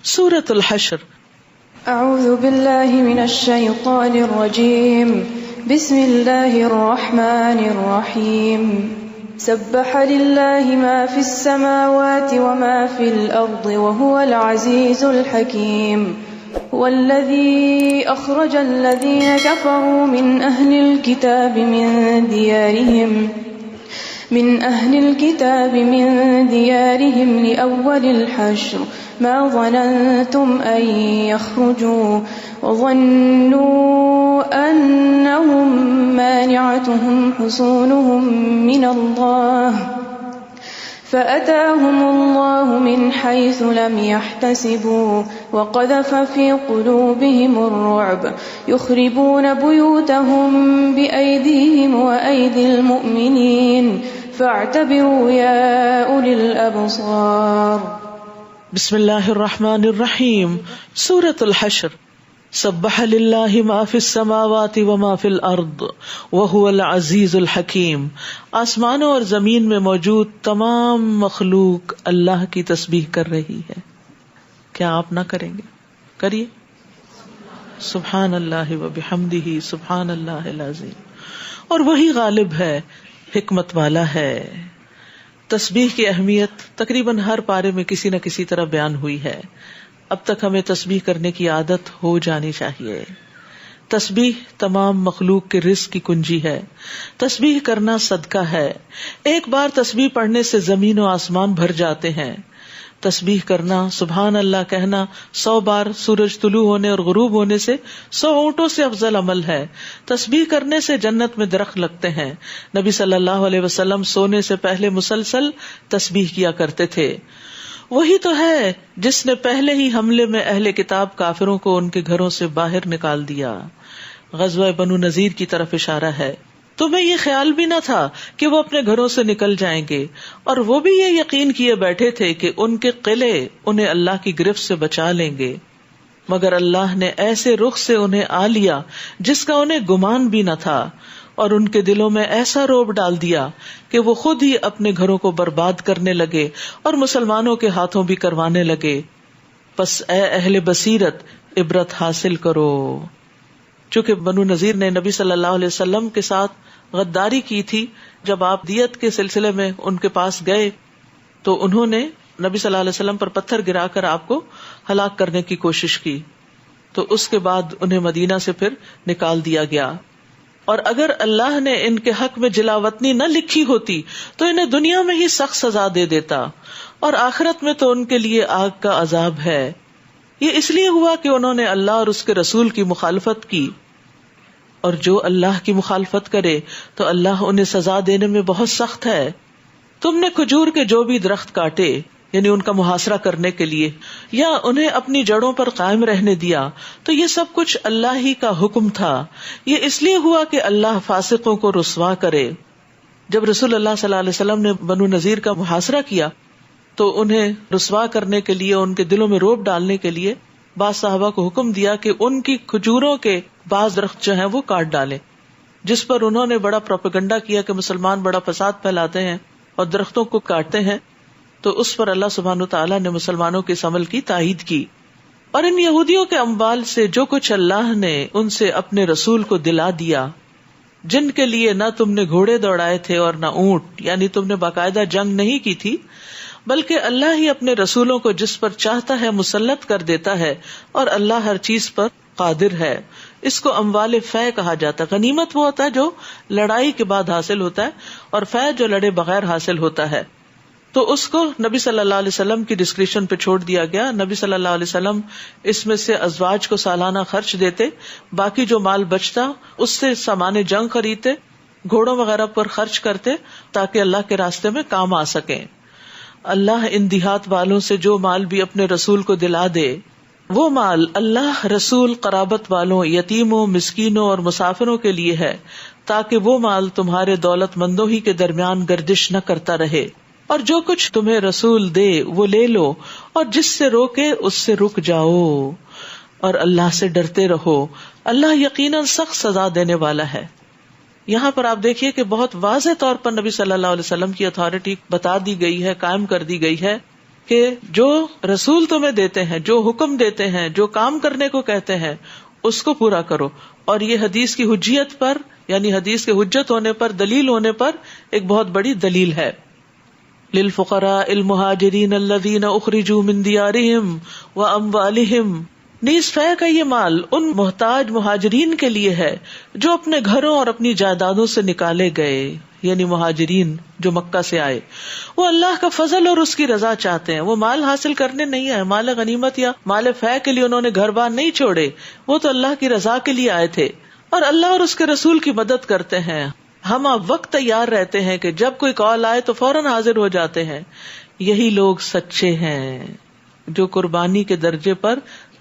سورۃ الحشر۔ اعوذ باللہ من الشیطان الرجیم، بسم اللہ الرحمن الرحیم۔ سبح للہ ما فی السماوات وما فی الارض وهو العزیز الحکیم۔ والذی اخرج الذین کفروا من اہل الكتاب من ديارهم لأول الحشر ما ظننتم أن يخرجوا وظنوا أنهم مانعتهم حصونهم من الله فأتاهم الله من حيث لم يحتسبوا وقذف في قلوبهم الرعب يخربون بيوتهم بأيديهم وأيدي المؤمنين فاعتبروا يا أولي الأبصار۔ بسم اللہ الرحمن الرحیم۔ سورۃ الحشر۔ سبح للہ ما فی السماوات وما فی الارض وهو العزیز الحکیم۔ آسمانوں اور زمین میں موجود تمام مخلوق اللہ کی تسبیح کر رہی ہے۔ کیا آپ نہ کریں گے؟ کریے، سبحان اللہ وبحمدہ سبحان اللہ العظیم۔ اور وہی غالب ہے، حکمت والا ہے۔ تسبیح کی اہمیت تقریباً ہر پارے میں کسی نہ کسی طرح بیان ہوئی ہے۔ اب تک ہمیں تسبیح کرنے کی عادت ہو جانی چاہیے۔ تسبیح تمام مخلوق کے رزق کی کنجی ہے۔ تسبیح کرنا صدقہ ہے۔ ایک بار تسبیح پڑھنے سے زمین و آسمان بھر جاتے ہیں۔ تسبیح کرنا، سبحان اللہ کہنا 100 بار سورج طلوع ہونے اور غروب ہونے سے 100 اونٹوں سے افضل عمل ہے۔ تسبیح کرنے سے جنت میں درخت لگتے ہیں۔ نبی صلی اللہ علیہ وسلم سونے سے پہلے مسلسل تسبیح کیا کرتے تھے۔ وہی تو ہے جس نے پہلے ہی حملے میں اہل کتاب کافروں کو ان کے گھروں سے باہر نکال دیا۔ غزوہ بنو نذیر کی طرف اشارہ ہے۔ تمہیں یہ خیال بھی نہ تھا کہ وہ اپنے گھروں سے نکل جائیں گے، اور وہ بھی یہ یقین کیے بیٹھے تھے کہ ان کے قلعے انہیں اللہ کی گرفت سے بچا لیں گے، مگر اللہ نے ایسے رخ سے انہیں آ لیا جس کا انہیں گمان بھی نہ تھا، اور ان کے دلوں میں ایسا رعب ڈال دیا کہ وہ خود ہی اپنے گھروں کو برباد کرنے لگے اور مسلمانوں کے ہاتھوں بھی کروانے لگے۔ پس اے اہل بصیرت، عبرت حاصل کرو۔ چونکہ بنو نذیر نے نبی صلی اللہ علیہ وسلم کے ساتھ غداری کی تھی، جب آپ دیت کے سلسلے میں ان کے پاس گئے تو انہوں نے نبی صلی اللہ علیہ وسلم پر پتھر گرا کر آپ کو ہلاک کرنے کی کوشش کی، تو اس کے بعد انہیں مدینہ سے پھر نکال دیا گیا۔ اور اگر اللہ نے ان کے حق میں جلاوطنی نہ لکھی ہوتی تو انہیں دنیا میں ہی سخت سزا دے دیتا، اور آخرت میں تو ان کے لیے آگ کا عذاب ہے۔ یہ اس لیے ہوا کہ انہوں نے اللہ اور اس کے رسول کی مخالفت کی، اور جو اللہ کی مخالفت کرے تو اللہ انہیں سزا دینے میں بہت سخت ہے۔ تم نے کھجور کے جو بھی درخت کاٹے، یعنی ان کا محاصرہ کرنے کے لیے، یا انہیں اپنی جڑوں پر قائم رہنے دیا، تو یہ سب کچھ اللہ ہی کا حکم تھا۔ یہ اس لیے ہوا کہ اللہ فاسقوں کو رسوا کرے۔ جب رسول اللہ صلی اللہ علیہ وسلم نے بنو نذیر کا محاصرہ کیا تو انہیں رسوا کرنے کے لیے، ان کے دلوں میں رعب ڈالنے کے لیے بعض صحابہ کو حکم دیا کہ ان کی کھجوروں کے بعض درخت جو ہیں وہ کاٹ ڈالیں، جس پر انہوں نے بڑا پروپیگنڈا کیا کہ مسلمان بڑا فساد پھیلاتے ہیں اور درختوں کو کاٹتے ہیں۔ تو اس پر اللہ سبحانہ تعالیٰ نے مسلمانوں کے اس عمل کی تائید کی۔ اور ان یہودیوں کے اموال سے جو کچھ اللہ نے ان سے اپنے رسول کو دلا دیا، جن کے لیے نہ تم نے گھوڑے دوڑائے تھے اور نہ اونٹ، یعنی تم نے باقاعدہ جنگ نہیں کی تھی، بلکہ اللہ ہی اپنے رسولوں کو جس پر چاہتا ہے مسلط کر دیتا ہے، اور اللہ ہر چیز پر قادر ہے۔ اس کو اموال فے کہا جاتا ہے۔ غنیمت وہ ہوتا ہے جو لڑائی کے بعد حاصل ہوتا ہے، اور فے جو لڑے بغیر حاصل ہوتا ہے۔ تو اس کو نبی صلی اللہ علیہ وسلم کی ڈسکریشن پہ چھوڑ دیا گیا۔ نبی صلی اللہ علیہ وسلم اس میں سے ازواج کو سالانہ خرچ دیتے، باقی جو مال بچتا اس سے سامان جنگ خریدتے، گھوڑوں وغیرہ پر خرچ کرتے تاکہ اللہ کے راستے میں کام آ سکیں۔ اللہ ان دیہات والوں سے جو مال بھی اپنے رسول کو دلا دے، وہ مال اللہ، رسول، قرابت والوں، یتیموں، مسکینوں اور مسافروں کے لیے ہے، تاکہ وہ مال تمہارے دولت مندوں ہی کے درمیان گردش نہ کرتا رہے۔ اور جو کچھ تمہیں رسول دے وہ لے لو، اور جس سے روکے اس سے رک جاؤ، اور اللہ سے ڈرتے رہو، اللہ یقیناً سخت سزا دینے والا ہے۔ یہاں پر آپ دیکھیے کہ بہت واضح طور پر نبی صلی اللہ علیہ وسلم کی اتھارٹی بتا دی گئی ہے، قائم کر دی گئی ہے کہ جو رسول تمہیں دیتے ہیں، جو حکم دیتے ہیں، جو کام کرنے کو کہتے ہیں، اس کو پورا کرو. اور یہ حدیث کی حجیت پر، یعنی حدیث کے حجت ہونے پر، دلیل ہونے پر ایک بہت بڑی دلیل ہے. للفقراء المہاجرین الذین اخرجوا من دیارہم واموالہم، نیز فے کا یہ مال ان محتاج مہاجرین کے لیے ہے جو اپنے گھروں اور اپنی جائیدادوں سے نکالے گئے، یعنی مہاجرین جو مکہ سے آئے. وہ اللہ کا فضل اور اس کی رضا چاہتے ہیں. وہ مال حاصل کرنے نہیں آئے، مال غنیمت یا مال فے کے لیے انہوں نے گھر بار نہیں چھوڑے، وہ تو اللہ کی رضا کے لیے آئے تھے اور اللہ اور اس کے رسول کی مدد کرتے ہیں. ہم اب وقت تیار رہتے ہیں کہ جب کوئی کال آئے تو فوراً حاضر ہو جاتے ہیں. یہی لوگ سچے ہیں جو قربانی کے درجے پر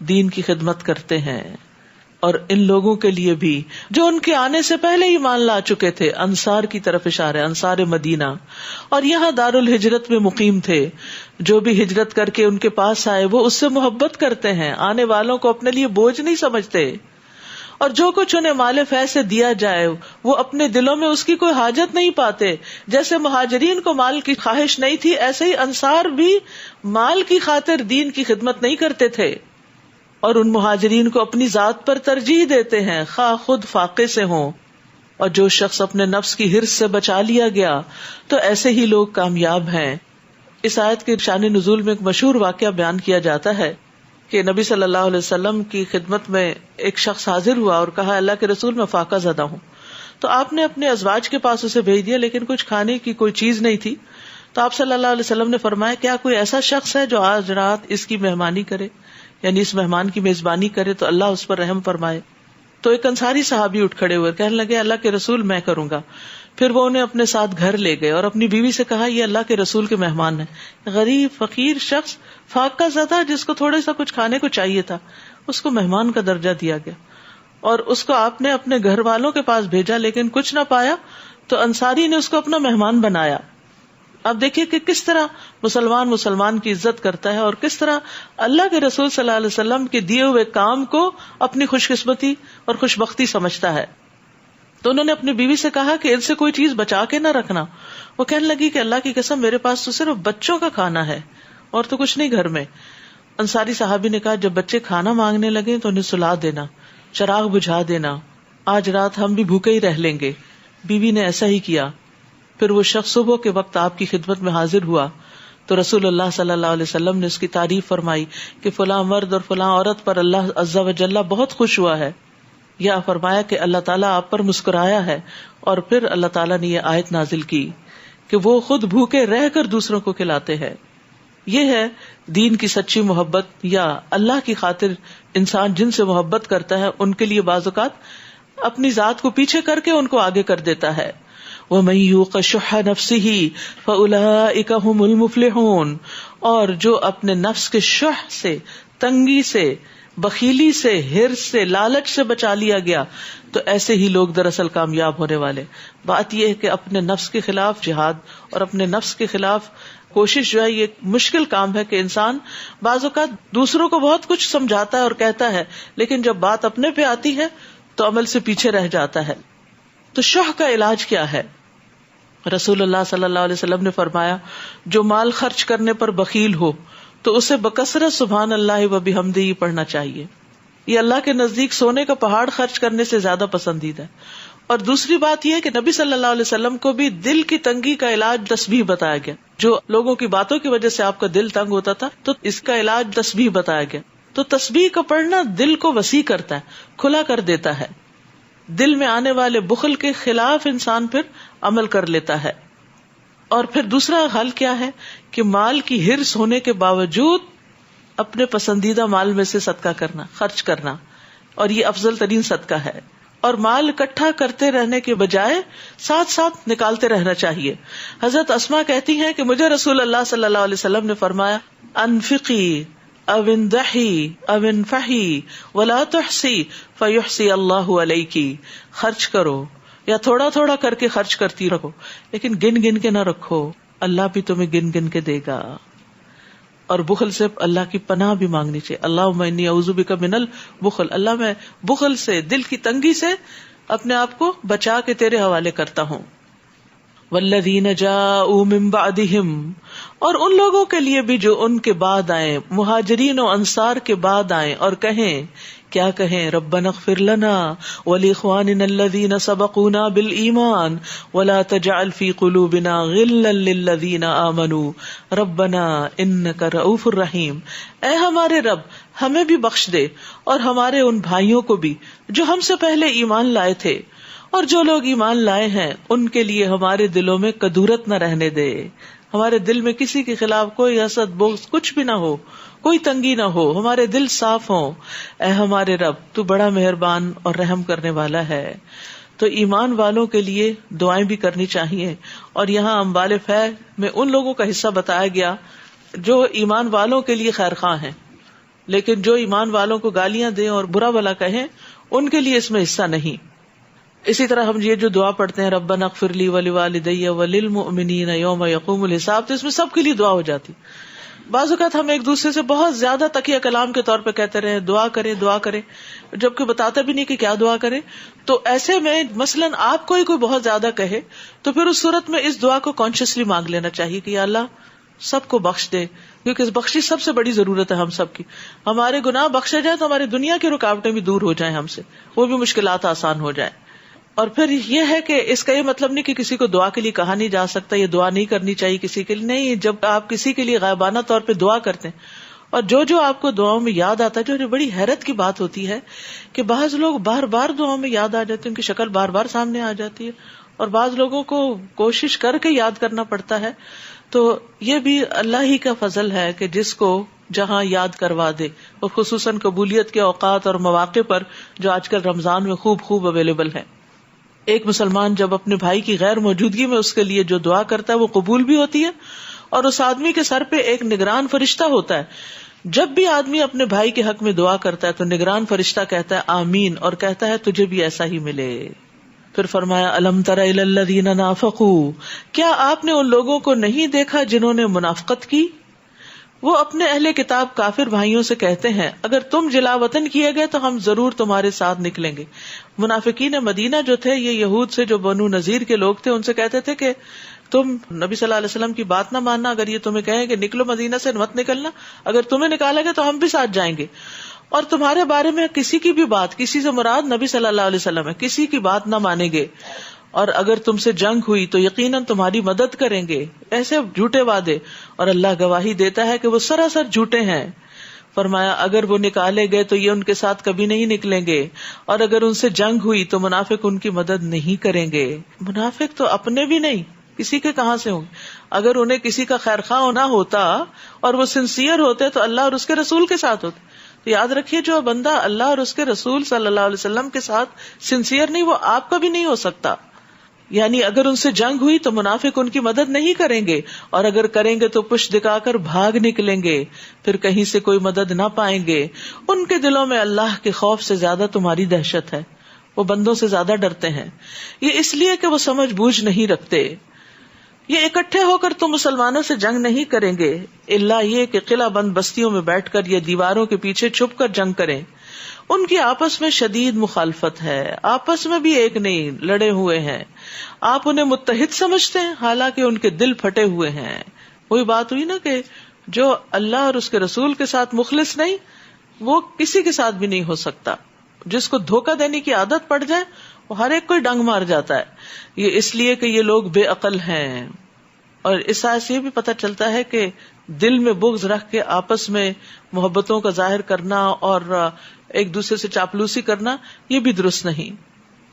دین کی خدمت کرتے ہیں. اور ان لوگوں کے لیے بھی جو ان کے آنے سے پہلے ایمان لا چکے تھے، انصار کی طرف اشارہ، انصار مدینہ، اور یہاں دار الہجرت میں مقیم تھے. جو بھی ہجرت کر کے ان کے پاس آئے وہ اس سے محبت کرتے ہیں، آنے والوں کو اپنے لیے بوجھ نہیں سمجھتے. اور جو کچھ انہیں مال فے سے دیا جائے وہ اپنے دلوں میں اس کی کوئی حاجت نہیں پاتے. جیسے مہاجرین کو مال کی خواہش نہیں تھی، ایسے ہی انصار بھی مال کی خاطر دین کی خدمت نہیں کرتے تھے، اور ان مہاجرین کو اپنی ذات پر ترجیح دیتے ہیں خواہ خود فاقے سے ہوں. اور جو شخص اپنے نفس کی حرص سے بچا لیا گیا تو ایسے ہی لوگ کامیاب ہیں. اس آیت کے شان نزول میں ایک مشہور واقعہ بیان کیا جاتا ہے کہ نبی صلی اللہ علیہ وسلم کی خدمت میں ایک شخص حاضر ہوا اور کہا اللہ کے رسول میں فاقہ زدہ ہوں. تو آپ نے اپنے ازواج کے پاس اسے بھیج دیا لیکن کچھ کھانے کی کوئی چیز نہیں تھی. تو آپ صلی اللہ علیہ وسلم نے فرمایا کیا کوئی ایسا شخص ہے جو آج رات اس کی مہمانی کرے، یعنی اس مہمان کی میزبانی کرے تو اللہ اس پر رحم فرمائے. تو ایک انصاری صحابی اٹھ کھڑے ہوئے کہنے لگے اللہ کے رسول میں کروں گا. پھر وہ انہیں اپنے ساتھ گھر لے گئے اور اپنی بیوی سے کہا یہ اللہ کے رسول کے مہمان ہیں. غریب فقیر شخص فاقہ زدہ جس کو تھوڑا سا کچھ کھانے کو چاہیے تھا، اس کو مہمان کا درجہ دیا گیا اور اس کو آپ نے اپنے گھر والوں کے پاس بھیجا لیکن کچھ نہ پایا تو انصاری نے اس کو اپنا مہمان بنایا. اب دیکھیے کہ کس طرح مسلمان کی عزت کرتا ہے اور کس طرح اللہ کے رسول صلی اللہ علیہ وسلم کے دیے ہوئے کام کو اپنی خوش قسمتی اور خوش بختی سمجھتا ہے. تو انہوں نے اپنی بیوی سے کہا کہ ان سے کوئی چیز بچا کے نہ رکھنا. وہ کہنے لگی کہ اللہ کی قسم میرے پاس تو صرف بچوں کا کھانا ہے اور تو کچھ نہیں گھر میں. انصاری صحابی نے کہا جب بچے کھانا مانگنے لگے تو انہیں سلا دینا، چراغ بجھا دینا، آج رات ہم بھی بھوکے ہی رہ لیں گے. بیوی نے ایسا ہی کیا. پھر وہ شخص صبح کے وقت آپ کی خدمت میں حاضر ہوا تو رسول اللہ صلی اللہ علیہ وسلم نے اس کی تعریف فرمائی کہ فلاں مرد اور فلاں عورت پر اللہ عز و جل بہت خوش ہوا ہے، یا فرمایا کہ اللہ تعالیٰ آپ پر مسکرایا ہے. اور پھر اللہ تعالیٰ نے یہ آیت نازل کی کہ وہ خود بھوکے رہ کر دوسروں کو کھلاتے ہیں. یہ ہے دین کی سچی محبت، یا اللہ کی خاطر انسان جن سے محبت کرتا ہے ان کے لیے بعض اوقات اپنی ذات کو پیچھے کر کے ان کو آگے کر دیتا ہے. وَمَن يُوقَ شُحَّ نَفْسِهِ فَأُولَٰئِكَ هُمُ الْمُفْلِحُونَ، اور جو اپنے نفس کے شح سے، تنگی سے، بخیلی سے، حرص سے، لالچ سے بچا لیا گیا تو ایسے ہی لوگ دراصل کامیاب ہونے والے. بات یہ ہے کہ اپنے نفس کے خلاف جہاد اور اپنے نفس کے خلاف کوشش جو ہے یہ مشکل کام ہے کہ انسان بعض اوقات دوسروں کو بہت کچھ سمجھاتا ہے اور کہتا ہے لیکن جب بات اپنے پہ آتی ہے تو عمل سے پیچھے رہ جاتا ہے. تو شح کا علاج کیا ہے؟ رسول اللہ صلی اللہ علیہ وسلم نے فرمایا جو مال خرچ کرنے پر بخیل ہو تو اسے بکثرت سبحان اللہ و بحمدہ پڑھنا چاہیے. یہ اللہ کے نزدیک سونے کا پہاڑ خرچ کرنے سے زیادہ پسندیدہ ہے. اور دوسری بات یہ ہے کہ نبی صلی اللہ علیہ وسلم کو بھی دل کی تنگی کا علاج تسبیح بتایا گیا. جو لوگوں کی باتوں کی وجہ سے آپ کا دل تنگ ہوتا تھا تو اس کا علاج تسبیح بتایا گیا. تو تسبیح کا پڑھنا دل کو وسیع کرتا ہے، کھلا کر دیتا ہے. دل میں آنے والے بخل کے خلاف انسان پھر عمل کر لیتا ہے. اور پھر دوسرا حل کیا ہے کہ مال کی حرص ہونے کے باوجود اپنے پسندیدہ مال میں سے صدقہ کرنا، خرچ کرنا، اور یہ افضل ترین صدقہ ہے. اور مال اکٹھا کرتے رہنے کے بجائے ساتھ ساتھ نکالتے رہنا چاہیے. حضرت اسماء کہتی ہیں کہ مجھے رسول اللہ صلی اللہ علیہ وسلم نے فرمایا انفقی او اندحی او انفحی ولا تحسی فیحسی اللہ علیکی، خرچ کرو یا تھوڑا تھوڑا کر کے خرچ کرتی رہو لیکن گن گن کے نہ رکھو، اللہ بھی تمہیں گن گن کے دے گا. اور بخل سے اللہ کی پناہ بھی مانگنی چاہیے. اللہم انی اعوذ بک من البخل، اللہ میں بخل سے، دل کی تنگی سے اپنے آپ کو بچا کے تیرے حوالے کرتا ہوں. والذین جاءوا من بعدہم، اور ان لوگوں کے لیے بھی جو ان کے بعد آئیں، مہاجرین و انصار کے بعد آئیں اور کہیں، کیا کہیں؟ ربنا اغفر لنا ولاخواننا الذین سبقونا بالایمان ولا تجعل فی قلوبنا غلا للذین آمنوا ربنا انک رؤوف الرحیم. اے ہمارے رب، ہمیں بھی بخش دے اور ہمارے ان بھائیوں کو بھی جو ہم سے پہلے ایمان لائے تھے، اور جو لوگ ایمان لائے ہیں ان کے لیے ہمارے دلوں میں کدورت نہ رہنے دے. ہمارے دل میں کسی کے خلاف کوئی حسد بغض کچھ بھی نہ ہو، کوئی تنگی نہ ہو، ہمارے دل صاف ہوں. اے ہمارے رب، تو بڑا مہربان اور رحم کرنے والا ہے. تو ایمان والوں کے لیے دعائیں بھی کرنی چاہیے. اور یہاں اموال فیض میں ان لوگوں کا حصہ بتایا گیا جو ایمان والوں کے لیے خیر خواہ ہیں، لیکن جو ایمان والوں کو گالیاں دیں اور برا بھلا کہیں ان کے لیے اس میں حصہ نہیں. اسی طرح ہم یہ جو دعا پڑھتے ہیں ربنا اغفر لی ولوالدی وللمؤمنین یوم یقوم الحساب، تو اس میں سب کے لیے دعا ہو جاتی. بعض اوقات ہم ایک دوسرے سے بہت زیادہ تکیہ کلام کے طور پہ کہتے رہے دعا کریں دعا کریں، جبکہ بتاتا بھی نہیں کہ کیا دعا کریں. تو ایسے میں مثلاً آپ کوئی بہت زیادہ کہے تو پھر اس صورت میں اس دعا کو کانشیسلی مانگ لینا چاہیے کہ یا اللہ سب کو بخش دے، کیونکہ اس بخشش سب سے بڑی ضرورت ہے ہم سب کی. ہمارے گناہ بخشے جائیں تو ہماری دنیا کی رکاوٹیں بھی دور ہو جائیں ہم سے، وہ بھی مشکلات آسان ہو جائیں. اور پھر یہ ہے کہ اس کا یہ مطلب نہیں کہ کسی کو دعا کے لیے کہا نہیں جا سکتا، یہ دعا نہیں کرنی چاہیے کسی کے لیے. نہیں، جب آپ کسی کے لیے غائبانہ طور پہ دعا کرتے ہیں اور جو آپ کو دعاؤں میں یاد آتا ہے، جو بڑی حیرت کی بات ہوتی ہے کہ بعض لوگ بار بار دعاؤں میں یاد آ جاتے ہیں، ان کی شکل بار بار سامنے آ جاتی ہے، اور بعض لوگوں کو کوشش کر کے یاد کرنا پڑتا ہے. تو یہ بھی اللہ ہی کا فضل ہے کہ جس کو جہاں یاد کروا دے، اور خصوصاً قبولیت کے اوقات اور مواقع پر جو آج کل رمضان میں خوب اویلیبل ہے. ایک مسلمان جب اپنے بھائی کی غیر موجودگی میں اس کے لیے جو دعا کرتا ہے وہ قبول بھی ہوتی ہے، اور اس آدمی کے سر پہ ایک نگران فرشتہ ہوتا ہے. جب بھی آدمی اپنے بھائی کے حق میں دعا کرتا ہے تو نگران فرشتہ کہتا ہے آمین، اور کہتا ہے تجھے بھی ایسا ہی ملے. پھر فرمایا الم تر الی الذین نافقوا، کیا آپ نے ان لوگوں کو نہیں دیکھا جنہوں نے منافقت کی؟ وہ اپنے اہل کتاب کافر بھائیوں سے کہتے ہیں اگر تم جلا وطن کیے گئے تو ہم ضرور تمہارے ساتھ نکلیں گے. منافقین مدینہ جو تھے، یہ یہود سے جو بنو نذیر کے لوگ تھے، ان سے کہتے تھے کہ تم نبی صلی اللہ علیہ وسلم کی بات نہ ماننا، اگر یہ تمہیں کہیں کہ نکلو مدینہ سے مت نکلنا، اگر تمہیں نکالے گے تو ہم بھی ساتھ جائیں گے. اور تمہارے بارے میں کسی کی بھی بات، کسی سے مراد نبی صلی اللہ علیہ وسلم ہے، کسی کی بات نہ مانیں گے، اور اگر تم سے جنگ ہوئی تو یقیناً تمہاری مدد کریں گے. ایسے جھوٹے وعدے، اور اللہ گواہی دیتا ہے کہ وہ سراسر جھوٹے ہیں. فرمایا اگر وہ نکالے گئے تو یہ ان کے ساتھ کبھی نہیں نکلیں گے، اور اگر ان سے جنگ ہوئی تو منافق ان کی مدد نہیں کریں گے. منافق تو اپنے بھی نہیں، کسی کے کہاں سے ہوں. اگر انہیں کسی کا خیر خواہ ہونا ہوتا اور وہ سنسیئر ہوتے تو اللہ اور اس کے رسول کے ساتھ ہوتے. تو یاد رکھیے جو بندہ اللہ اور اس کے رسول صلی اللہ علیہ وسلم کے ساتھ سنسیئر نہیں، وہ آپ کا بھی نہیں ہو سکتا. یعنی اگر ان سے جنگ ہوئی تو منافق ان کی مدد نہیں کریں گے، اور اگر کریں گے تو پشت دکھا کر بھاگ نکلیں گے، پھر کہیں سے کوئی مدد نہ پائیں گے. ان کے دلوں میں اللہ کے خوف سے زیادہ تمہاری دہشت ہے، وہ بندوں سے زیادہ ڈرتے ہیں. یہ اس لیے کہ وہ سمجھ بوجھ نہیں رکھتے. یہ اکٹھے ہو کر تم مسلمانوں سے جنگ نہیں کریں گے، الا یہ کہ قلعہ بند بستیوں میں بیٹھ کر یا دیواروں کے پیچھے چھپ کر جنگ کریں. ان کی آپس میں شدید مخالفت ہے، آپس میں بھی ایک نہیں، لڑے ہوئے ہیں. آپ انہیں متحد سمجھتے ہیں حالانکہ ان کے دل پھٹے ہوئے ہیں. وہی بات ہوئی نا کہ جو اللہ اور اس کے رسول کے ساتھ مخلص نہیں، وہ کسی کے ساتھ بھی نہیں ہو سکتا. جس کو دھوکہ دینے کی عادت پڑ جائے وہ ہر ایک کوئی ڈنگ مار جاتا ہے. یہ اس لیے کہ یہ لوگ بے عقل ہیں. اور اس آیت سے یہ بھی پتہ چلتا ہے کہ دل میں بغض رکھ کے آپس میں محبتوں کا ظاہر کرنا اور ایک دوسرے سے چاپلوسی کرنا یہ بھی درست نہیں.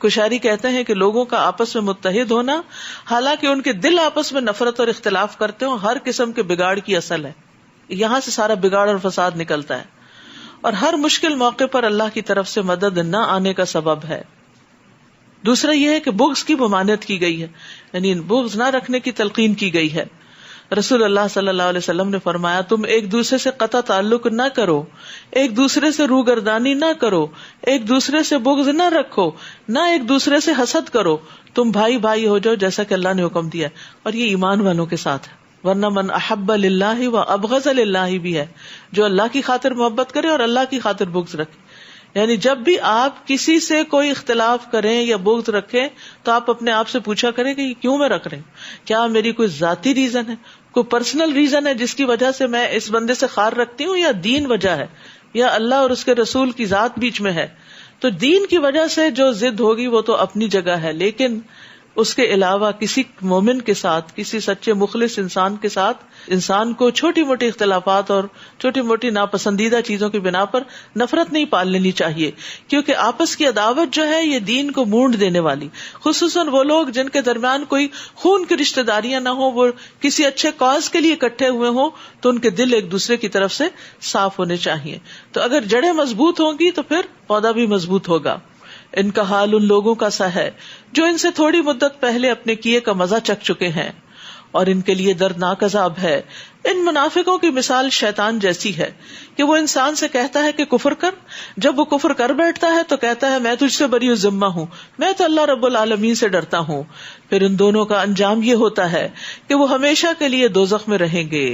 کشاری کہتے ہیں کہ لوگوں کا آپس میں متحد ہونا حالانکہ ان کے دل آپس میں نفرت اور اختلاف کرتے ہوں ہر قسم کے بگاڑ کی اصل ہے. یہاں سے سارا بگاڑ اور فساد نکلتا ہے، اور ہر مشکل موقع پر اللہ کی طرف سے مدد نہ آنے کا سبب ہے. دوسرا یہ ہے کہ بغض کی ممانعت کی گئی ہے، یعنی بغض نہ رکھنے کی تلقین کی گئی ہے. رسول اللہ صلی اللہ علیہ وسلم نے فرمایا تم ایک دوسرے سے قطع تعلق نہ کرو، ایک دوسرے سے روگردانی نہ کرو، ایک دوسرے سے بغض نہ رکھو، نہ ایک دوسرے سے حسد کرو، تم بھائی بھائی ہو جاؤ جیسا کہ اللہ نے حکم دیا. اور یہ ایمان والوں کے ساتھ ہے. ورنہ من احب للہ و ابغض للہ بھی ہے، جو اللہ کی خاطر محبت کرے اور اللہ کی خاطر بغض رکھے. یعنی جب بھی آپ کسی سے کوئی اختلاف کریں یا بغض رکھیں تو آپ اپنے آپ سے پوچھا کریں کہ یہ کیوں میں رکھ رہے ہیں، کیا میری کوئی ذاتی ریزن ہے، کوئی پرسنل ریزن ہے جس کی وجہ سے میں اس بندے سے خار رکھتی ہوں، یا دین وجہ ہے، یا اللہ اور اس کے رسول کی ذات بیچ میں ہے، تو دین کی وجہ سے جو ضد ہوگی وہ تو اپنی جگہ ہے، لیکن اس کے علاوہ کسی مومن کے ساتھ، کسی سچے مخلص انسان کے ساتھ انسان کو چھوٹی موٹی اختلافات اور چھوٹی موٹی ناپسندیدہ چیزوں کی بنا پر نفرت نہیں پال لینی چاہیے، کیونکہ آپس کی عداوت جو ہے یہ دین کو مونڈ دینے والی، خصوصاً وہ لوگ جن کے درمیان کوئی خون کی رشتہ داریاں نہ ہوں، وہ کسی اچھے کاز کے لیے اکٹھے ہوئے ہوں، تو ان کے دل ایک دوسرے کی طرف سے صاف ہونے چاہیے. تو اگر جڑیں مضبوط ہوں گی تو پھر پودا بھی مضبوط ہوگا. ان کا حال ان لوگوں کا سا ہے جو ان سے تھوڑی مدت پہلے اپنے کیے کا مزہ چکھ چکے ہیں، اور ان کے لیے دردناک عذاب ہے. ان منافقوں کی مثال شیطان جیسی ہے کہ وہ انسان سے کہتا ہے کہ کفر کر، جب وہ کفر کر بیٹھتا ہے تو کہتا ہے میں تجھ سے بری ذمہ ہوں، میں تو اللہ رب العالمین سے ڈرتا ہوں. پھر ان دونوں کا انجام یہ ہوتا ہے کہ وہ ہمیشہ کے لیے دوزخ میں رہیں گے،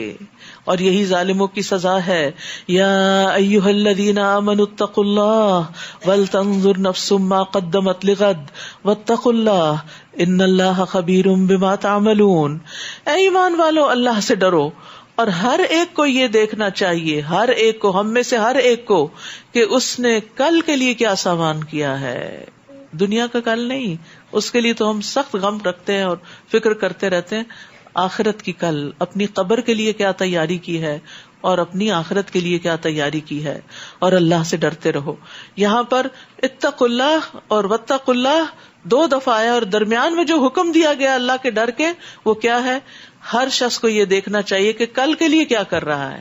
اور یہی ظالموں کی سزا ہے. یا ایھا الذین آمنوا اتقوا اللہ ولتنظر نفس ما قدمت لغد واتقوا اللہ ان اللہ خبیر بما تعملون. اے ایمان والو، اللہ سے ڈرو، اور ہر ایک کو یہ دیکھنا چاہیے، ہر ایک کو، ہم میں سے ہر ایک کو، کہ اس نے کل کے لیے کیا سامان کیا ہے. دنیا کا کل نہیں، اس کے لیے تو ہم سخت غم رکھتے ہیں اور فکر کرتے رہتے ہیں. آخرت کی کل، اپنی قبر کے لیے کیا تیاری کی ہے اور اپنی آخرت کے لیے کیا تیاری کی ہے، اور اللہ سے ڈرتے رہو. یہاں پر اتقوا اللہ اور واتقوا اللہ 2 دفعہ آیا، اور درمیان میں جو حکم دیا گیا اللہ کے ڈر کے، وہ کیا ہے؟ ہر شخص کو یہ دیکھنا چاہیے کہ کل کے لیے کیا کر رہا ہے.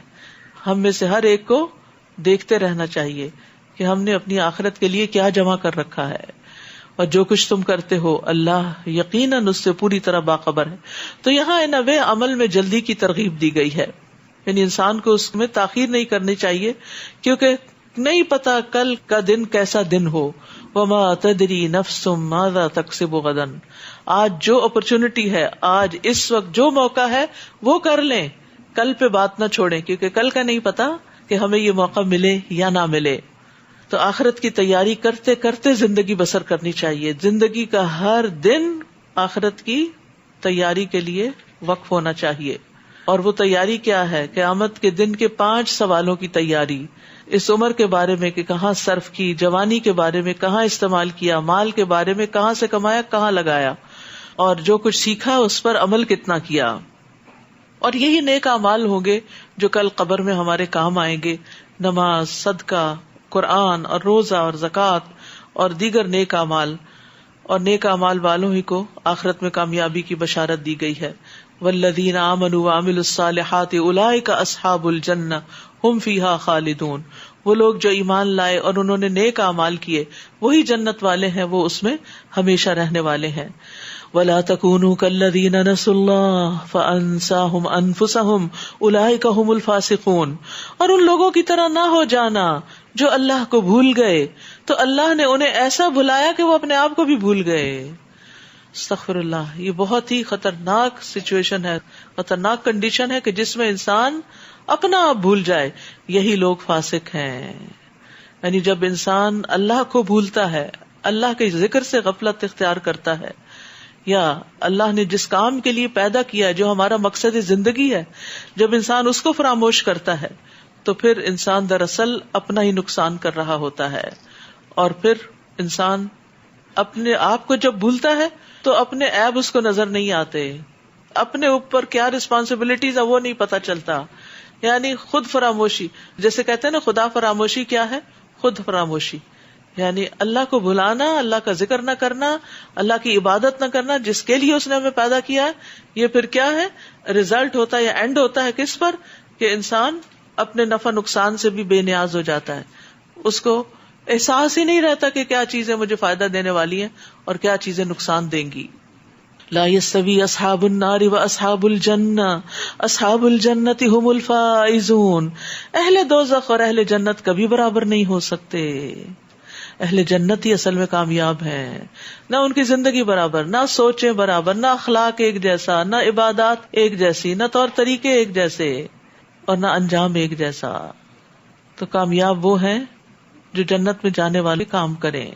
ہم میں سے ہر ایک کو دیکھتے رہنا چاہیے کہ ہم نے اپنی آخرت کے لیے کیا جمع کر رکھا ہے، اور جو کچھ تم کرتے ہو اللہ یقیناً اس سے پوری طرح باخبر ہے. تو یہاں نوے عمل میں جلدی کی ترغیب دی گئی ہے، یعنی انسان کو اس میں تاخیر نہیں کرنی چاہیے، کیونکہ نہیں پتا کل کا دن کیسا دن ہو. وما تدری نفس ماذا تکسب غدا. آج جو اپرچونٹی ہے، آج اس وقت جو موقع ہے وہ کر لیں، کل پہ بات نہ چھوڑیں، کیونکہ کل کا نہیں پتا کہ ہمیں یہ موقع ملے یا نہ ملے. تو آخرت کی تیاری کرتے کرتے زندگی بسر کرنی چاہیے. زندگی کا ہر دن آخرت کی تیاری کے لیے وقف ہونا چاہیے. اور وہ تیاری کیا ہے؟ قیامت کے دن کے 5 سوالوں کی تیاری. اس عمر کے بارے میں کہ کہاں صرف کی، جوانی کے بارے میں کہاں استعمال کیا، مال کے بارے میں کہاں سے کمایا کہاں لگایا، اور جو کچھ سیکھا اس پر عمل کتنا کیا. اور یہی نیک اعمال ہوں گے جو کل قبر میں ہمارے کام آئیں گے. نماز، صدقہ، قرآن اور روزہ اور زکوٰۃ اور دیگر نیک اعمال. اور نیک اعمال والوں ہی کو آخرت میں کامیابی کی بشارت دی گئی ہے. والذین آمنوا وعملوا الصالحات اولئک اصحاب الجنہ ہم فیہا خالدون. وہ لوگ جو ایمان لائے اور انہوں نے نیک اعمال کیے وہی جنت والے ہیں، وہ اس میں ہمیشہ رہنے والے ہیں. ولا تکونوا کالذین نسوا اللہ فانساہم انفسہم اولئک ہم الفاسقون. اور ان لوگوں کی طرح نہ ہو جانا جو اللہ کو بھول گئے تو اللہ نے انہیں ایسا بھلایا کہ وہ اپنے آپ کو بھی بھول گئے. استغفر اللہ. یہ بہت ہی خطرناک سچویشن ہے، خطرناک کنڈیشن ہے کہ جس میں انسان اپنا آپ بھول جائے. یہی لوگ فاسق ہیں. یعنی جب انسان اللہ کو بھولتا ہے، اللہ کے ذکر سے غفلت اختیار کرتا ہے، یا اللہ نے جس کام کے لیے پیدا کیا ہے جو ہمارا مقصد زندگی ہے، جب انسان اس کو فراموش کرتا ہے تو پھر انسان دراصل اپنا ہی نقصان کر رہا ہوتا ہے. اور پھر انسان اپنے آپ کو جب بھولتا ہے تو اپنے عیب اس کو نظر نہیں آتے، اپنے اوپر کیا رسپانسبلٹیز ہے وہ نہیں پتا چلتا. یعنی خود فراموشی، جیسے کہتے ہیں نا خدا فراموشی کیا ہے؟ خود فراموشی. یعنی اللہ کو بھلانا، اللہ کا ذکر نہ کرنا، اللہ کی عبادت نہ کرنا جس کے لیے اس نے ہمیں پیدا کیا ہے. یہ پھر کیا ہے؟ ریزلٹ ہوتا ہے یا اینڈ ہوتا ہے کس پر؟ کہ انسان اپنے نفع نقصان سے بھی بے نیاز ہو جاتا ہے. اس کو احساس ہی نہیں رہتا کہ کیا چیزیں مجھے فائدہ دینے والی ہیں اور کیا چیزیں نقصان دیں گی. لا يستوي اصحاب النار واصحاب الجنہ اصحاب الجنۃ هم الفائزون. اہل دوزخ اور اہل جنت کبھی برابر نہیں ہو سکتے. اہل جنت ہی اصل میں کامیاب ہیں. نہ ان کی زندگی برابر، نہ سوچیں برابر، نہ اخلاق ایک جیسا، نہ عبادات ایک جیسی، نہ طور طریقے ایک جیسے، اور نہ انجام ایک جیسا. تو کامیاب وہ ہیں جو جنت میں جانے والے کام کریں.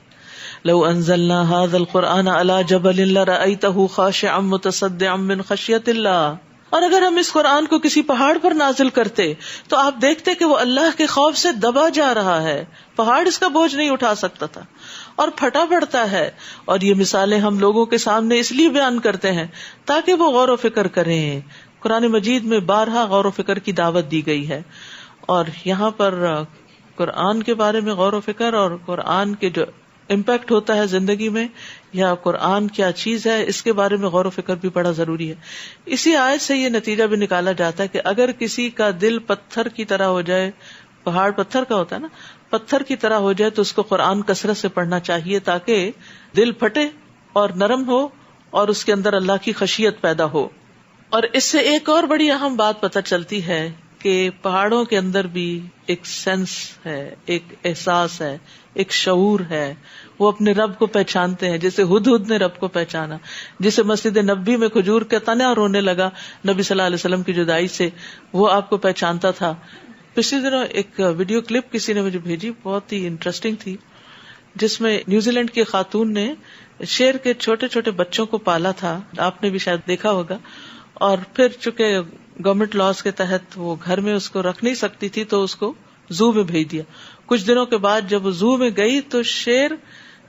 لو انزلنا هذا القرآن على جبل لرأيته خاشعا متصدعا من خشية الله. اور اگر ہم اس قرآن کو کسی پہاڑ پر نازل کرتے تو آپ دیکھتے کہ وہ اللہ کے خوف سے دبا جا رہا ہے، پہاڑ اس کا بوجھ نہیں اٹھا سکتا تھا اور پھٹا پڑتا ہے. اور یہ مثالیں ہم لوگوں کے سامنے اس لیے بیان کرتے ہیں تاکہ وہ غور و فکر کریں. قرآن مجید میں بارہا غور و فکر کی دعوت دی گئی ہے، اور یہاں پر قرآن کے بارے میں غور و فکر اور قرآن کے جو امپیکٹ ہوتا ہے زندگی میں، یا قرآن کیا چیز ہے، اس کے بارے میں غور و فکر بھی بڑا ضروری ہے. اسی آیت سے یہ نتیجہ بھی نکالا جاتا ہے کہ اگر کسی کا دل پتھر کی طرح ہو جائے، پہاڑ پتھر کا ہوتا ہے نا، پتھر کی طرح ہو جائے تو اس کو قرآن کثرت سے پڑھنا چاہیے تاکہ دل پھٹے اور نرم ہو اور اس کے اندر اللہ کی خشیت پیدا ہو. اور اس سے ایک اور بڑی اہم بات پتہ چلتی ہے کہ پہاڑوں کے اندر بھی ایک سینس ہے، ایک احساس ہے، ایک شعور ہے. وہ اپنے رب کو پہچانتے ہیں، جیسے ہدہد نے رب کو پہچانا، جسے مسجد نبی میں کھجور کا تنا رونے لگا نبی صلی اللہ علیہ وسلم کی جدائی سے، وہ آپ کو پہچانتا تھا. پچھلے دنوں ایک ویڈیو کلپ کسی نے مجھے بھیجی، بہت ہی انٹرسٹنگ تھی، جس میں نیوزی لینڈ کی خاتون نے شیر کے چھوٹے چھوٹے بچوں کو پالا تھا، آپ نے بھی شاید دیکھا ہوگا. اور پھر چونکہ گورنمنٹ لاز کے تحت وہ گھر میں اس کو رکھ نہیں سکتی تھی تو اس کو زو میں بھیج دیا. کچھ دنوں کے بعد جب وہ زو میں گئی تو شیر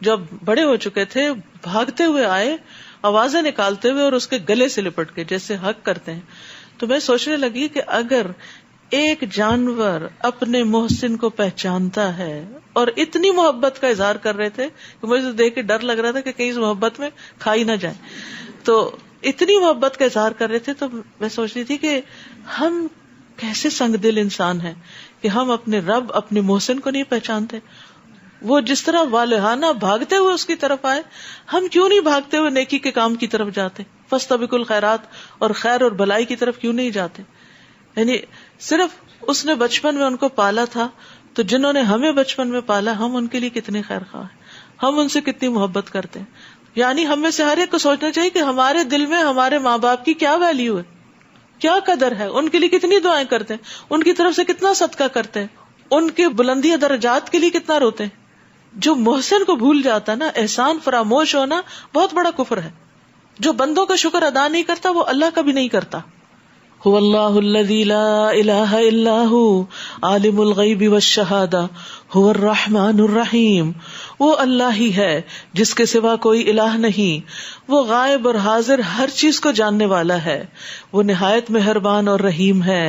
جب بڑے ہو چکے تھے بھاگتے ہوئے آئے، آوازیں نکالتے ہوئے، اور اس کے گلے سے لپٹ کے جیسے حق کرتے ہیں. تو میں سوچنے لگی کہ اگر ایک جانور اپنے محسن کو پہچانتا ہے، اور اتنی محبت کا اظہار کر رہے تھے کہ مجھے دیکھ کے ڈر لگ رہا تھا کہ کہیں اس محبت میں کھائی نہ جائے، تو اتنی محبت کا اظہار کر رہے تھے، تو میں سوچ رہی تھی کہ ہم کیسے سنگ دل انسان ہیں کہ ہم اپنے رب، اپنے محسن کو نہیں پہچانتے. وہ جس طرح والہانہ بھاگتے ہوئے اس کی طرف آئے، ہم کیوں نہیں بھاگتے ہوئے نیکی کے کام کی طرف جاتے؟ فاستبقوا الخیرات، اور خیر اور بھلائی کی طرف کیوں نہیں جاتے؟ یعنی صرف اس نے بچپن میں ان کو پالا تھا، تو جنہوں نے ہمیں بچپن میں پالا، ہم ان کے لیے کتنے خیر خواہ ہیں، ہم ان سے کتنی محبت کرتے ہیں. یعنی ہم میں سے ہر ایک کو سوچنا چاہیے کہ ہمارے دل میں ہمارے ماں باپ کی کیا ویلیو ہے، کیا قدر ہے، ان کے لیے کتنی دعائیں کرتے ہیں، ان کی طرف سے کتنا صدقہ کرتے ہیں، ان کے بلندی درجات کے لیے کتنا روتے ہیں. جو محسن کو بھول جاتا ہے نا، احسان فراموش ہونا بہت بڑا کفر ہے. جو بندوں کا شکر ادا نہیں کرتا وہ اللہ کا بھی نہیں کرتا. هو اللہ الذی لا الہ الا هو عالم الغیب والشہادہ هو الرحمن الرحیم. وہ اللہ ہی ہے جس کے سوا کوئی الہ نہیں، وہ غائب اور حاضر ہر چیز کو جاننے والا ہے، وہ نہایت مہربان اور رحیم ہے.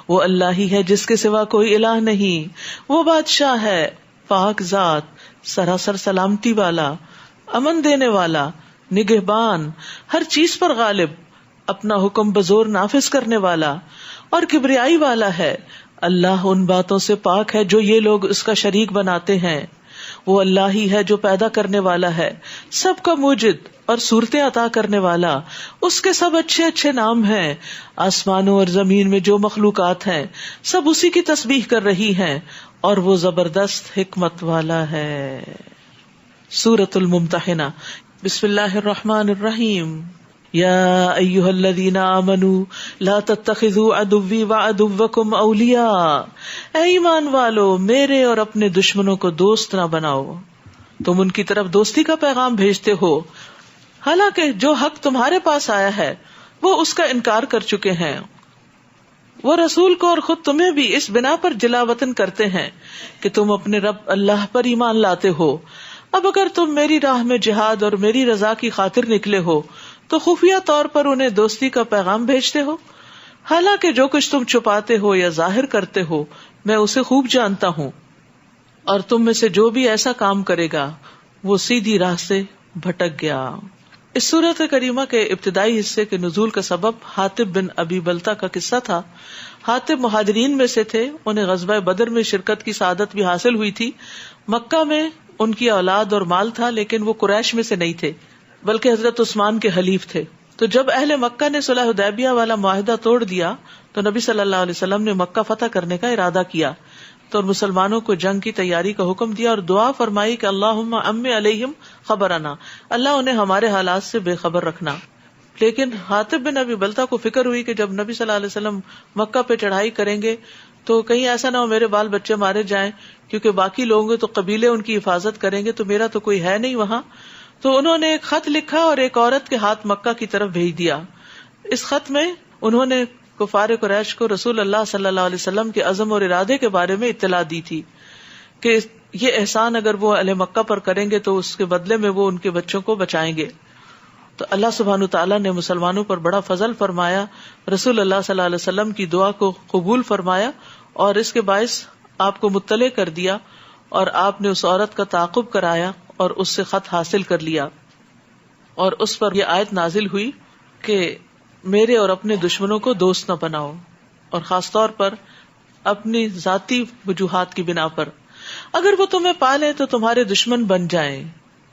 وہ اللہ ہی ہے جس کے سوا کوئی الہ نہیں، وہ بادشاہ ہے، پاک ذات، سراسر سلامتی والا، امن دینے والا، نگہبان، ہر چیز پر غالب، اپنا حکم بزور نافذ کرنے والا اور کبریائی والا ہے. اللہ ان باتوں سے پاک ہے جو یہ لوگ اس کا شریک بناتے ہیں. وہ اللہ ہی ہے جو پیدا کرنے والا ہے، سب کا موجد اور صورتیں عطا کرنے والا. اس کے سب اچھے اچھے نام ہیں. آسمانوں اور زمین میں جو مخلوقات ہیں سب اسی کی تسبیح کر رہی ہیں، اور وہ زبردست حکمت والا ہے. سورۃ الممتحنہ. بسم اللہ الرحمن الرحیم. یا ایھا الذین آمنوا لا تتخذوا عدوی وعدوکم اولیاء. اے ایمان والو، میرے اور اپنے دشمنوں کو دوست نہ بناؤ. تم ان کی طرف دوستی کا پیغام بھیجتے ہو، حالانکہ جو حق تمہارے پاس آیا ہے وہ اس کا انکار کر چکے ہیں. وہ رسول کو اور خود تمہیں بھی اس بنا پر جلا وطن کرتے ہیں کہ تم اپنے رب اللہ پر ایمان لاتے ہو. اب اگر تم میری راہ میں جہاد اور میری رضا کی خاطر نکلے ہو تو خفیہ طور پر انہیں دوستی کا پیغام بھیجتے ہو، حالانکہ جو کچھ تم چھپاتے ہو یا ظاہر کرتے ہو میں اسے خوب جانتا ہوں. اور تم میں سے جو بھی ایسا کام کرے گا وہ سیدھی راہ سے بھٹک گیا. اس سورۃ کریمہ کے ابتدائی حصے کے نزول کا سبب حاطب بن ابی بلتہ کا قصہ تھا. حاطب مہاجرین میں سے تھے، انہیں غزوہ بدر میں شرکت کی سعادت بھی حاصل ہوئی تھی. مکہ میں ان کی اولاد اور مال تھا، لیکن وہ قریش میں سے نہیں تھے بلکہ حضرت عثمان کے حلیف تھے. تو جب اہل مکہ نے صلح حدیبیہ والا معاہدہ توڑ دیا تو نبی صلی اللہ علیہ وسلم نے مکہ فتح کرنے کا ارادہ کیا تو مسلمانوں کو جنگ کی تیاری کا حکم دیا اور دعا فرمائی کہ اللہم امی علیہم خبرنا، اللہ انہیں ہمارے حالات سے بے خبر رکھنا. لیکن حاطب بن ابی بلتہ کو فکر ہوئی کہ جب نبی صلی اللہ علیہ وسلم مکہ پہ چڑھائی کریں گے تو کہیں ایسا نہ ہو میرے بال بچے مارے جائیں، کیونکہ باقی لوگ تو قبیلے ان کی حفاظت کریں گے تو میرا تو کوئی ہے نہیں وہاں. تو انہوں نے ایک خط لکھا اور ایک عورت کے ہاتھ مکہ کی طرف بھیج دیا. اس خط میں انہوں نے کفار قریش کو رسول اللہ صلی اللہ علیہ وسلم کے عزم اور ارادے کے بارے میں اطلاع دی تھی کہ یہ احسان اگر وہ اہل مکہ پر کریں گے تو اس کے بدلے میں وہ ان کے بچوں کو بچائیں گے. تو اللہ سبحانہ تعالیٰ نے مسلمانوں پر بڑا فضل فرمایا, رسول اللہ صلی اللہ علیہ وسلم کی دعا کو قبول فرمایا اور اس کے باعث آپ کو مطلع کر دیا, اور آپ نے اس عورت کا تعاقب کرایا اور اس سے خط حاصل کر لیا, اور اس پر یہ آیت نازل ہوئی کہ میرے اور اپنے دشمنوں کو دوست نہ بناؤ, اور خاص طور پر اپنی ذاتی وجوہات کی بنا پر. اگر وہ تمہیں پالیں تو تمہارے دشمن بن جائیں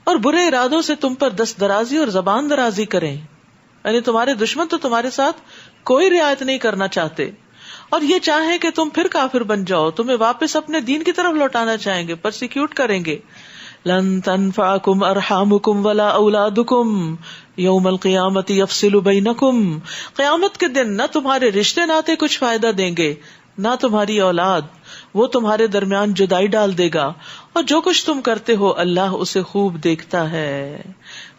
اور برے ارادوں سے تم پر دست درازی اور زبان درازی کریں, یعنی تمہارے دشمن تو تمہارے ساتھ کوئی رعایت نہیں کرنا چاہتے, اور یہ چاہیں کہ تم پھر کافر بن جاؤ, تمہیں واپس اپنے دین کی طرف لوٹانا چاہیں گے, پرسیکیوٹ کریں گے. لن تنفعکم ارحامکم ولا اولادکم یوم القیامت یفصل بینکم, قیامت کے دن نہ تمہارے رشتے ناتے کچھ فائدہ دیں گے نہ تمہاری اولاد, وہ تمہارے درمیان جدائی ڈال دے گا, اور جو کچھ تم کرتے ہو اللہ اسے خوب دیکھتا ہے.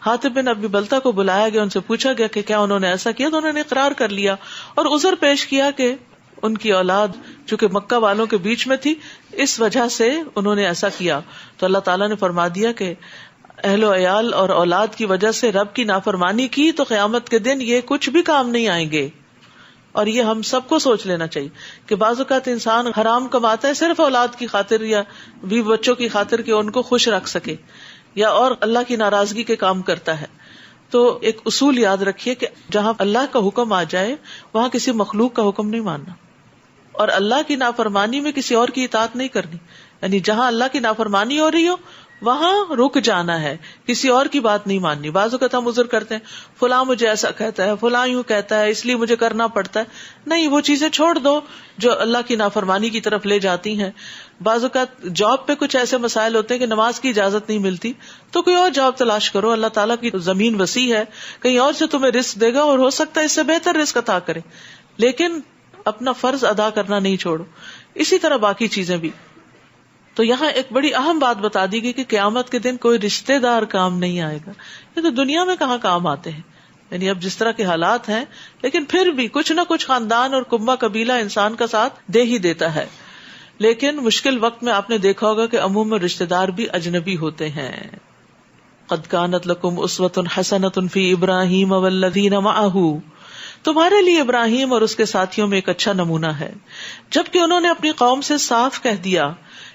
حاتب بن ابی بلتہ کو بلایا گیا, ان سے پوچھا گیا کہ کیا انہوں نے ایسا کیا, تو انہوں نے اقرار کر لیا اور عذر پیش کیا کہ ان کی اولاد چونکہ مکہ والوں کے بیچ میں تھی اس وجہ سے انہوں نے ایسا کیا. تو اللہ تعالیٰ نے فرما دیا کہ اہل و عیال اور اولاد کی وجہ سے رب کی نافرمانی کی تو قیامت کے دن یہ کچھ بھی کام نہیں آئیں گے. اور یہ ہم سب کو سوچ لینا چاہیے کہ بعض اوقات انسان حرام کماتا ہے صرف اولاد کی خاطر یا بیوی بچوں کی خاطر کہ ان کو خوش رکھ سکے, یا اور اللہ کی ناراضگی کے کام کرتا ہے. تو ایک اصول یاد رکھیے کہ جہاں اللہ کا حکم آ جائے وہاں کسی مخلوق کا حکم نہیں ماننا, اور اللہ کی نافرمانی میں کسی اور کی اطاعت نہیں کرنی. یعنی جہاں اللہ کی نافرمانی ہو رہی ہو وہاں رک جانا ہے, کسی اور کی بات نہیں ماننی. بعض اوقات ہم عذر کرتے ہیں, فلاں مجھے ایسا کہتا ہے, فلاں یوں کہتا ہے, اس لیے مجھے کرنا پڑتا ہے. نہیں, وہ چیزیں چھوڑ دو جو اللہ کی نافرمانی کی طرف لے جاتی ہیں. بعض اوقات جاب پہ کچھ ایسے مسائل ہوتے ہیں کہ نماز کی اجازت نہیں ملتی, تو کوئی اور جاب تلاش کرو. اللہ تعالیٰ کی زمین وسیع ہے, کہیں اور سے تمہیں رزق دے گا, اور ہو سکتا ہے اس سے بہتر رزق عطا کرے, لیکن اپنا فرض ادا کرنا نہیں چھوڑو. اسی طرح باقی چیزیں بھی. تو یہاں ایک بڑی اہم بات بتا دی گئی کہ قیامت کے دن کوئی رشتہ دار کام نہیں آئے گا. یہ تو دنیا میں کہاں کام آتے ہیں, یعنی اب جس طرح کے حالات ہیں, لیکن پھر بھی کچھ نہ کچھ خاندان اور کنبہ قبیلہ انسان کا ساتھ دے ہی دیتا ہے. لیکن مشکل وقت میں آپ نے دیکھا ہوگا کہ عموماً رشتہ دار بھی اجنبی ہوتے ہیں. قد کانت لکم اسوۃ حسنۃ فی ابراہیم والذین معہ, تمہارے لیے ابراہیم اور اس کے ساتھیوں میں ایک اچھا نمونہ ہے, جبکہ انہوں نے اپنی قوم سے صاف کہہ دیا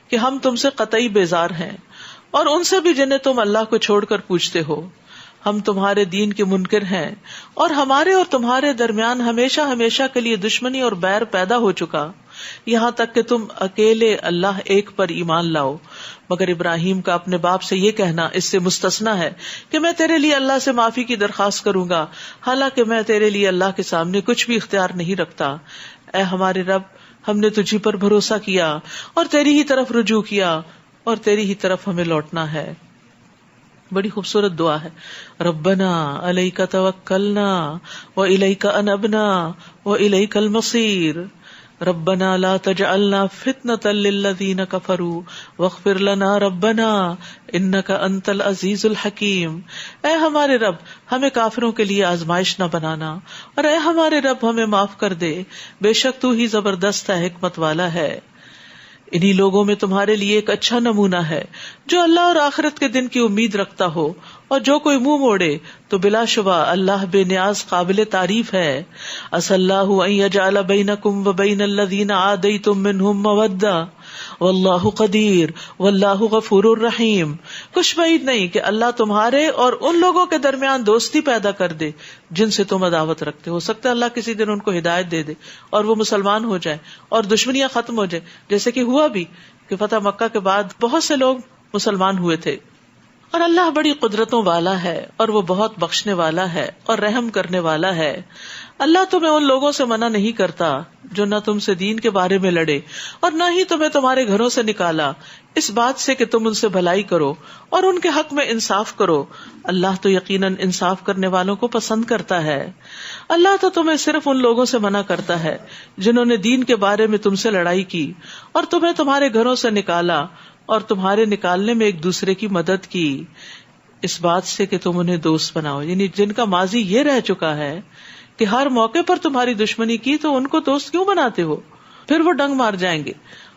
کہ ہم تم سے قطعی بیزار ہیں, اور ان سے بھی جنہیں تم اللہ کو چھوڑ کر پوچھتے ہو. ہم تمہارے دین کے منکر ہیں, اور ہمارے اور تمہارے درمیان ہمیشہ ہمیشہ کے لیے دشمنی اور بیر پیدا ہو چکا, یہاں تک کہ تم اکیلے اللہ ایک پر ایمان لاؤ. مگر ابراہیم کا اپنے باپ سے یہ کہنا اس سے مستثنا ہے کہ میں تیرے لیے اللہ سے معافی کی درخواست کروں گا, حالانکہ میں تیرے لیے اللہ کے سامنے کچھ بھی اختیار نہیں رکھتا. اے ہمارے رب, ہم نے تجھی پر بھروسہ کیا اور تیری ہی طرف رجوع کیا, اور تیری ہی طرف ہمیں لوٹنا ہے. بڑی خوبصورت دعا ہے. ربنا علیک توکلنا والیک انبنا والیک المصیر. ربنا لا تجعلنا فتنة للذین کفروا واغفر لنا ربنا انک انت العزیز الحکیم. اے ہمارے رب, ہمیں کافروں کے لیے آزمائش نہ بنانا, اور اے ہمارے رب ہمیں معاف کر دے, بے شک تو ہی زبردست ہے, حکمت والا ہے. انہی لوگوں میں تمہارے لیے ایک اچھا نمونہ ہے جو اللہ اور آخرت کے دن کی امید رکھتا ہو, اور جو کوئی منہ موڑے تو بلا شبہ اللہ بے نیاز قابل تعریف ہے. عسى الله ان يجعل بينكم وبين الذين عاديتم منهم مودة واللہ قدیر واللہ غفور الرحیم. کچھ بعید نہیں کہ اللہ تمہارے اور ان لوگوں کے درمیان دوستی پیدا کر دے جن سے تم عداوت رکھتے. ہو سکتا ہے اللہ کسی دن ان کو ہدایت دے دے اور وہ مسلمان ہو جائیں اور دشمنیاں ختم ہو جائیں, جیسے کہ ہوا بھی کہ فتح مکہ کے بعد بہت سے لوگ مسلمان ہوئے تھے. اور اللہ بڑی قدرتوں والا ہے, اور وہ بہت بخشنے والا ہے اور رحم کرنے والا ہے. اللہ تمہیں ان لوگوں سے منع نہیں کرتا جو نہ تم سے دین کے بارے میں لڑے اور نہ ہی تمہیں تمہارے گھروں سے نکالا, اس بات سے کہ تم ان سے بھلائی کرو اور ان کے حق میں انصاف کرو. اللہ تو یقیناً انصاف کرنے والوں کو پسند کرتا ہے. اللہ تو تمہیں صرف ان لوگوں سے منع کرتا ہے جنہوں نے دین کے بارے میں تم سے لڑائی کی اور تمہیں تمہارے گھروں سے نکالا اور تمہارے نکالنے میں ایک دوسرے کی مدد کی, اس بات سے کہ تم انہیں دوست بناؤ. یعنی جن کا ماضی یہ رہ چکا ہے کہ ہر موقع پر تمہاری دشمنی کی تو ان کو دوست کیوں بناتے ہو؟ پھر وہ ڈنگ مار جائیں گے،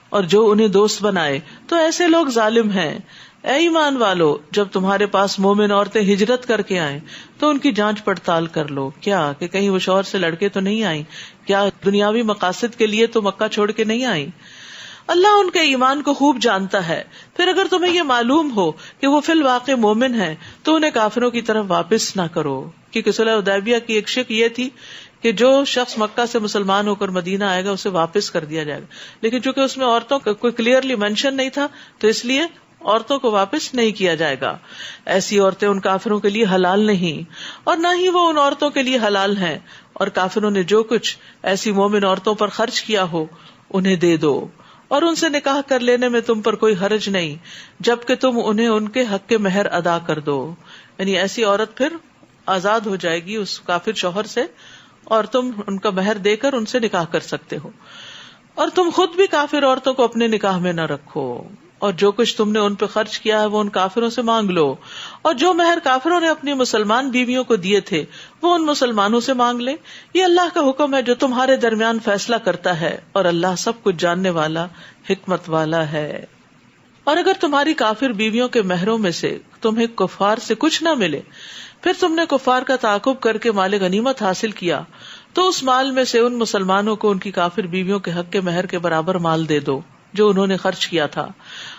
اور جو انہیں دوست بنائے تو ایسے لوگ ظالم ہیں۔ اے ایمان والو، جب تمہارے پاس مومن عورتیں ہجرت کر کے آئیں تو ان کی جانچ پڑتال کر لو، کیا کہ کہیں وہ شوہر سے لڑکے تو نہیں آئیں، کیا دنیاوی مقاصد کے لیے تو مکہ چھوڑ کے نہیں آئیں۔ اللہ ان کے ایمان کو خوب جانتا ہے۔ پھر اگر تمہیں یہ معلوم ہو کہ وہ فی الواقع مومن ہیں تو انہیں کافروں کی طرف واپس نہ کرو، کیونکہ صلح حدیبیہ کی ایک شک یہ تھی کہ جو شخص مکہ سے مسلمان ہو کر مدینہ آئے گا اسے واپس کر دیا جائے گا، لیکن چونکہ اس میں عورتوں کا کوئی کلیئرلی مینشن نہیں تھا تو اس لیے عورتوں کو واپس نہیں کیا جائے گا۔ ایسی عورتیں ان کافروں کے لیے حلال نہیں، اور نہ ہی وہ ان عورتوں کے لیے حلال ہیں، اور کافروں نے جو کچھ ایسی مومن عورتوں پر خرچ کیا ہو انہیں دے دو، اور ان سے نکاح کر لینے میں تم پر کوئی حرج نہیں جبکہ تم انہیں ان کے حق کے مہر ادا کر دو۔ یعنی ایسی عورت پھر آزاد ہو جائے گی اس کافر شوہر سے، اور تم ان کا مہر دے کر ان سے نکاح کر سکتے ہو، اور تم خود بھی کافر عورتوں کو اپنے نکاح میں نہ رکھو، اور جو کچھ تم نے ان پہ خرچ کیا ہے وہ ان کافروں سے مانگ لو، اور جو مہر کافروں نے اپنی مسلمان بیویوں کو دیے تھے وہ ان مسلمانوں سے مانگ لے۔ یہ اللہ کا حکم ہے جو تمہارے درمیان فیصلہ کرتا ہے، اور اللہ سب کچھ جاننے والا، حکمت والا ہے۔ اور اگر تمہاری کافر بیویوں کے مہروں میں سے تمہیں کفار سے کچھ نہ ملے، پھر تم نے کفار کا تعاقب کر کے مال غنیمت حاصل کیا، تو اس مال میں سے ان مسلمانوں کو ان کی کافر بیویوں کے حق کے مہر کے برابر مال دے دو جو انہوں نے خرچ کیا تھا،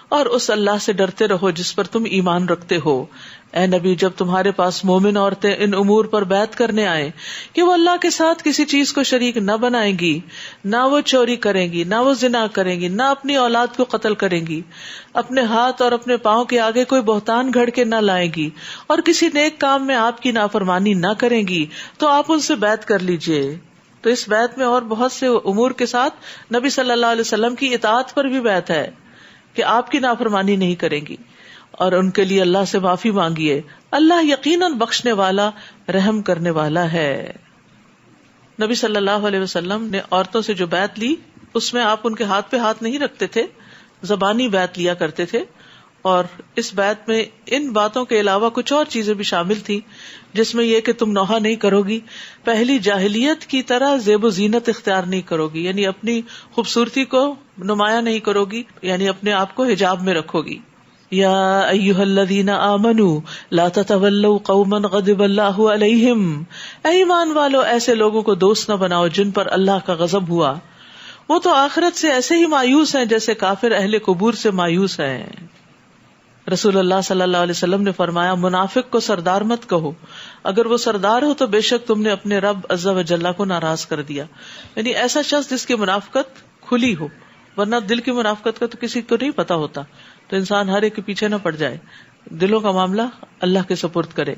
اور اس اللہ سے ڈرتے رہو جس پر تم ایمان رکھتے ہو۔ اے نبی، جب تمہارے پاس مومن عورتیں ان امور پر بیعت کرنے آئیں کہ وہ اللہ کے ساتھ کسی چیز کو شریک نہ بنائیں گی، نہ وہ چوری کریں گی، نہ وہ زنا کریں گی، نہ اپنی اولاد کو قتل کریں گی، اپنے ہاتھ اور اپنے پاؤں کے آگے کوئی بہتان گھڑ کے نہ لائیں گی، اور کسی نیک کام میں آپ کی نافرمانی نہ کریں گی، تو آپ ان سے بیعت کر لیجئے۔ تو اس بیعت میں اور بہت سے امور کے ساتھ نبی صلی اللہ علیہ وسلم کی اطاعت پر بھی بیعت ہے کہ آپ کی نافرمانی نہیں کریں گی، اور ان کے لیے اللہ سے معافی مانگیے، اللہ یقیناً بخشنے والا، رحم کرنے والا ہے۔ نبی صلی اللہ علیہ وسلم نے عورتوں سے جو بیعت لی اس میں آپ ان کے ہاتھ پہ ہاتھ نہیں رکھتے تھے، زبانی بیعت لیا کرتے تھے، اور اس بیعت میں ان باتوں کے علاوہ کچھ اور چیزیں بھی شامل تھی، جس میں یہ کہ تم نوحہ نہیں کرو گی، پہلی جاہلیت کی طرح زیب و زینت اختیار نہیں کرو گی، یعنی اپنی خوبصورتی کو نمایاں نہیں کرو گی، یعنی اپنے آپ کو حجاب میں رکھو گی۔ یا ایھا الذین آمنوا لا تتولوا قوما غضب اللہ علیہم، اے ایمان والو ایسے لوگوں کو دوست نہ بناؤ جن پر اللہ کا غضب ہوا، وہ تو آخرت سے ایسے ہی مایوس ہیں جیسے کافر اہل قبور سے مایوس ہیں۔ رسول اللہ صلی اللہ علیہ وسلم نے فرمایا، منافق کو سردار مت کہو، اگر وہ سردار ہو تو بے شک تم نے اپنے رب عز و جل کو ناراض کر دیا، یعنی ایسا شخص جس کی منافقت کھلی ہو، ورنہ دل کی منافقت کا تو کسی کو نہیں پتا ہوتا، تو انسان ہر ایک کے پیچھے نہ پڑ جائے، دلوں کا معاملہ اللہ کے سپرد کرے۔